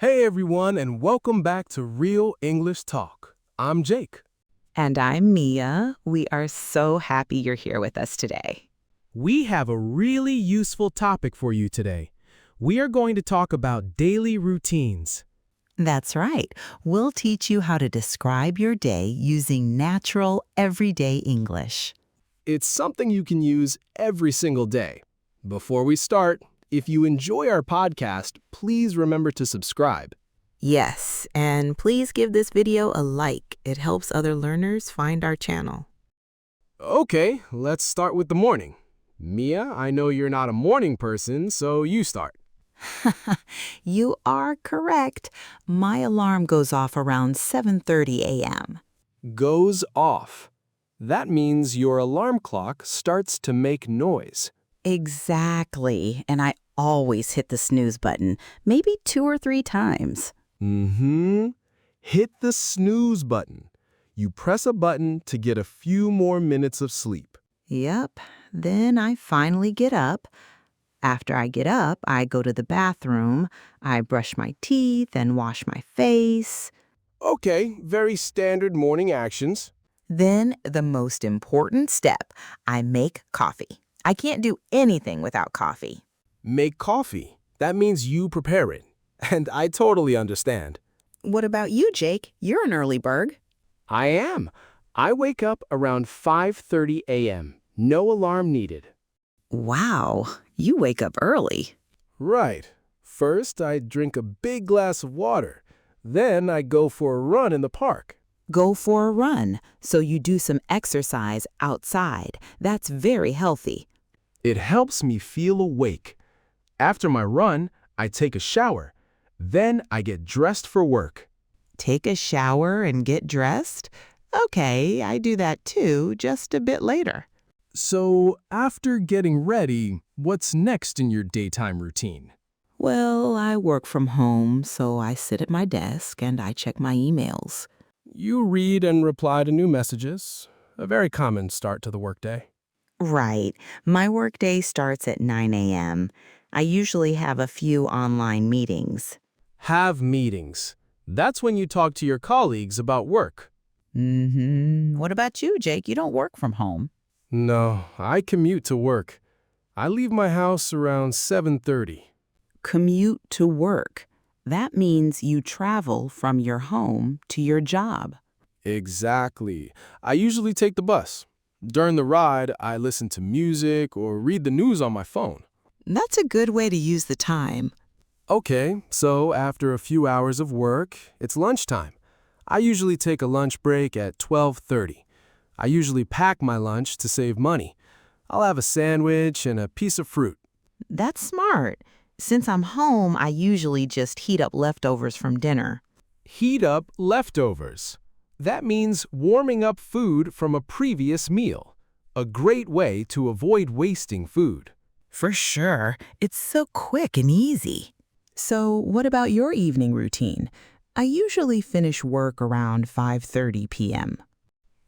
Hey everyone, and welcome back to Real English Talk. I'm Jake. And I'm Mia. We are so happy you're here with us today. We have a really useful topic for you today. We are going to talk about daily routines. That's right. We'll teach you how to describe your day using natural, everyday English. It's something you can use every single day. Before we start, if you enjoy our podcast, please remember to subscribe. Yes, and please give this video a like. It helps other learners find our channel. Okay, let's start with the morning. Mia, I know you're not a morning person, so you start. You are correct. My alarm goes off around 7:30 a.m. Goes off. That means your alarm clock starts to make noise. Exactly, and I always hit the snooze button, maybe 2 or 3 times. Hit the snooze button. You press a button to get a few more minutes of sleep. Yep, then I finally get up. After I get up, I go to the bathroom, I brush my teeth and wash my face. Okay, very standard morning actions. Then, the most important step, I make coffee. I can't do anything without coffee. Make coffee. That means you prepare it. And I totally understand. What about you, Jake? You're an early bird. I am. I wake up around 5:30 a.m. No alarm needed. Wow, you wake up early. Right. First, I drink a big glass of water. Then I go for a run in the park. Go for a run, so you do some exercise outside. That's very healthy. It helps me feel awake. After my run, I take a shower. Then I get dressed for work. Take a shower and get dressed? Okay, I do that too, just a bit later. So, after getting ready, what's next in your daytime routine? Well, I work from home, so I sit at my desk and I check my emails. You read and reply to new messages. A very common start to the workday. Right. My workday starts at 9 a.m. I usually have a few online meetings. Have meetings. That's when you talk to your colleagues about work. What about you, Jake? You don't work from home. No, I commute to work. I leave my house around 7:30. Commute to work. That means you travel from your home to your job. Exactly. I usually take the bus. During the ride, I listen to music or read the news on my phone. That's a good way to use the time. Okay, so after a few hours of work, it's lunchtime. I usually take a lunch break at 12:30. I usually pack my lunch to save money. I'll have a sandwich and a piece of fruit. That's smart. Since I'm home, I usually just heat up leftovers from dinner. Heat up leftovers. That means warming up food from a previous meal. A great way to avoid wasting food. For sure. It's so quick and easy. So, what about your evening routine? I usually finish work around 5:30 p.m.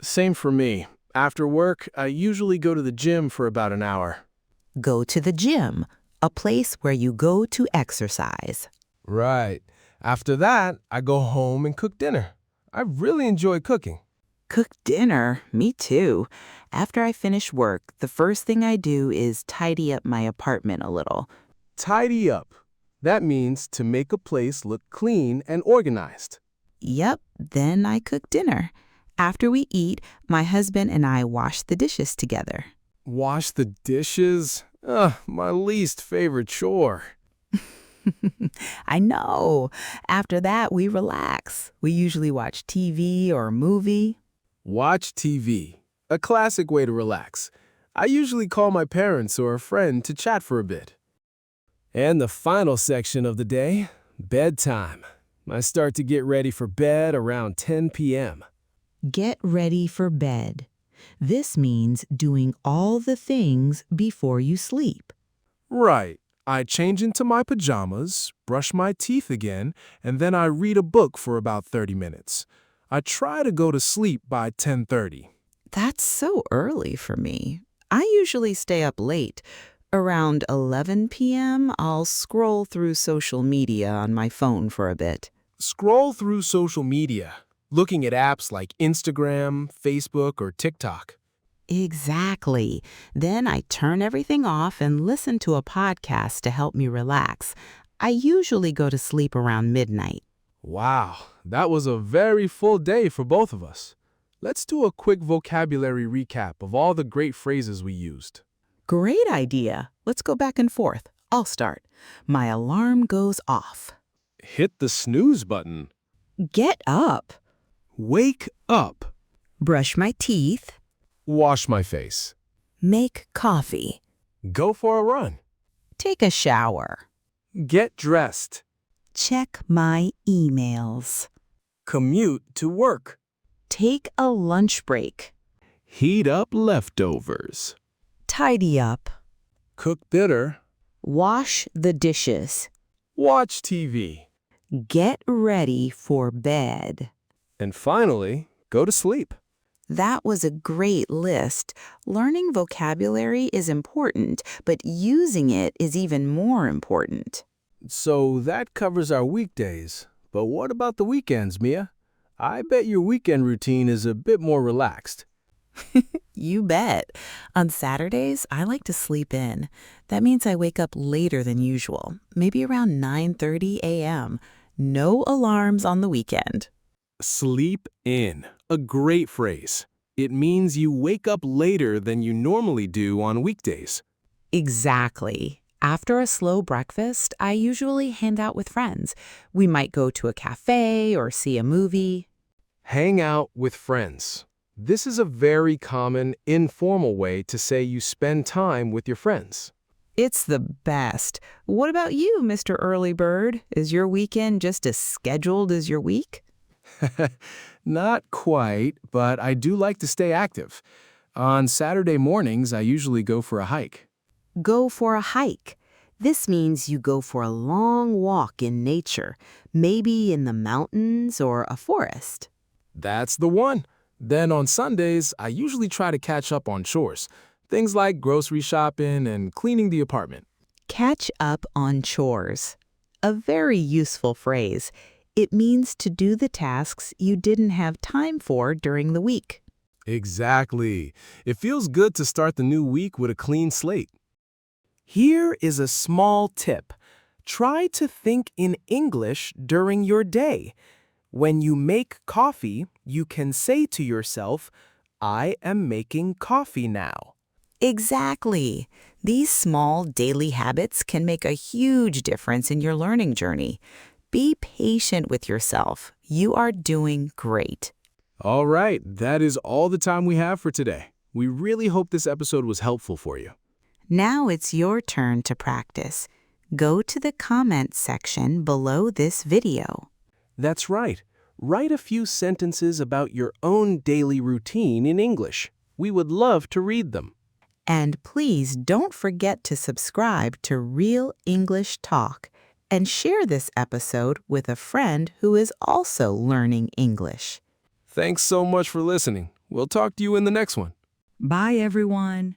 Same for me. After work, I usually go to the gym for about an hour. Go to the gym, a place where you go to exercise. Right. After that, I go home and cook dinner. I really enjoy cooking. Cook dinner? Me too. After I finish work, the first thing I do is tidy up my apartment a little. Tidy up. That means to make a place look clean and organized. Yep, then I cook dinner. After we eat, my husband and I wash the dishes together. Wash the dishes? Ugh, my least favorite chore. I know. After that, we relax. We usually watch TV or a movie. Watch TV. A classic way to relax. I usually call my parents or a friend to chat for a bit. And the final section of the day, bedtime. I start to get ready for bed around 10 p.m. Get ready for bed. This means doing all the things before you sleep. Right. I change into my pajamas, brush my teeth again, and then I read a book for about 30 minutes. I try to go to sleep by 10:30. That's so early for me. I usually stay up late. Around 11 p.m., I'll scroll through social media on my phone for a bit. Scroll through social media, looking at apps like Instagram, Facebook, or TikTok. Exactly. Then I turn everything off and listen to a podcast to help me relax. I usually go to sleep around midnight. Wow, that was a very full day for both of us. Let's do a quick vocabulary recap of all the great phrases we used. Great idea. Let's go back and forth. I'll start. My alarm goes off. Hit the snooze button. Get up. Wake up. Brush my teeth. Wash my face. Make coffee. Go for a run. Take a shower. Get dressed. Check my emails. Commute to work. Take a lunch break. Heat up leftovers. Tidy up. Cook dinner. Wash the dishes. Watch TV. Get ready for bed. And finally, go to sleep. That was a great list. Learning vocabulary is important, but using it is even more important. So that covers our weekdays. But what about the weekends, Mia? I bet your weekend routine is a bit more relaxed. You bet. On Saturdays, I like to sleep in. That means I wake up later than usual, maybe around 9:30 a.m. No alarms on the weekend. Sleep in. A great phrase. It means you wake up later than you normally do on weekdays. Exactly. After a slow breakfast, I usually hang out with friends. We might go to a cafe or see a movie. Hang out with friends. This is a very common, informal way to say you spend time with your friends. It's the best. What about you, Mr. Early Bird? Is your weekend just as scheduled as your week? Not quite, but I do like to stay active. On Saturday mornings, I usually go for a hike. Go for a hike. This means you go for a long walk in nature, maybe in the mountains or a forest. That's the one. Then on Sundays, I usually try to catch up on chores. Things like grocery shopping and cleaning the apartment. Catch up on chores. A very useful phrase. It means to do the tasks you didn't have time for during the week. Exactly. It feels good to start the new week with a clean slate. Here is a small tip. Try to think in English during your day. When you make coffee, you can say to yourself, I am making coffee now. Exactly. These small daily habits can make a huge difference in your learning journey. Be patient with yourself. You are doing great. All right, that is all the time we have for today. We really hope this episode was helpful for you. Now it's your turn to practice. Go to the comments section below this video. That's right. Write a few sentences about your own daily routine in English. We would love to read them. And please don't forget to subscribe to Real English Talk and share this episode with a friend who is also learning English. Thanks so much for listening. We'll talk to you in the next one. Bye, everyone.